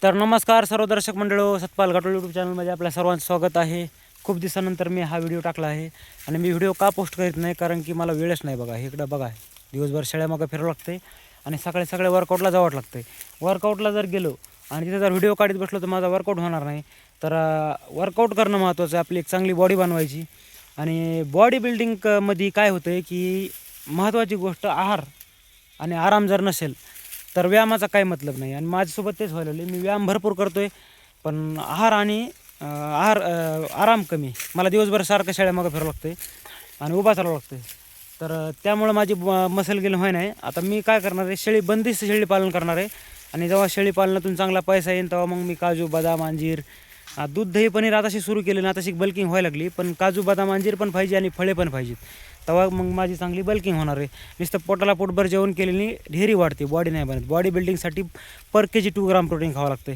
तर नमस्कार सर्व दर्शक मंडळी, सतपाल घाटोळ यूट्यूब चॅनलमध्ये आपल्या सर्वांचं स्वागत आहे. खूप दिवसानंतर मी हा व्हिडिओ टाकला आहे आणि मी व्हिडिओ का पोस्ट करीत नाही कारण की मला वेळच नाही. बघा इकडं बघा, दिवसभर शेळ्यामागं फिरावं लागते आणि सकाळी वर्कआउटला जावं लागते. वर्कआउटला जर गेलो आणि तिथे जर व्हिडिओ काढत बसलो तर माझा वर्कआउट होणार नाही. तर वर्कआउट करणं महत्त्वाचं आहे. आपली एक चांगली बॉडी बनवायची. आणि बॉडी बिल्डिंगमध्ये काय होतं आहे की महत्त्वाची गोष्ट आहार आणि आराम जर नसेल तर व्यायामाचा काही मतलब नाही. आणि माझ्यासोबत तेच व्हायला लागले. मी व्यायाम भरपूर करतो आहे पण आहार आणि आराम कमी. मला दिवसभर सारखं शेळ्यामागं फिरावं लागतं आहे आणि उभा चालावं लागतं आहे. तर त्यामुळं माझी मसल गेन होय नाही. आता मी काय करणार आहे, बंदिस्त शेळी पालन करणार आहे. आणि जेव्हा शेळी पालनातून चांगला पैसा येईल तेव्हा मग मी काजू बदाम अंजीर दूध दही पनीर आताशी सुरू केलं ना. आताशी बल्किंग व्हायला लागली, पण काजू बदाम अंजीर पण पाहिजे आणि फळे पण पाहिजेत. तेव्हा मग माझी चांगली बल्किंग होणार आहे. नुसतं पोटाला पोटभर जेवण केल्याने ढेरी वाढते, बॉडी नाही बनत. बॉडी बिल्डिंगसाठी पर के जी 2 ग्राम प्रोटीन खावं लागतं.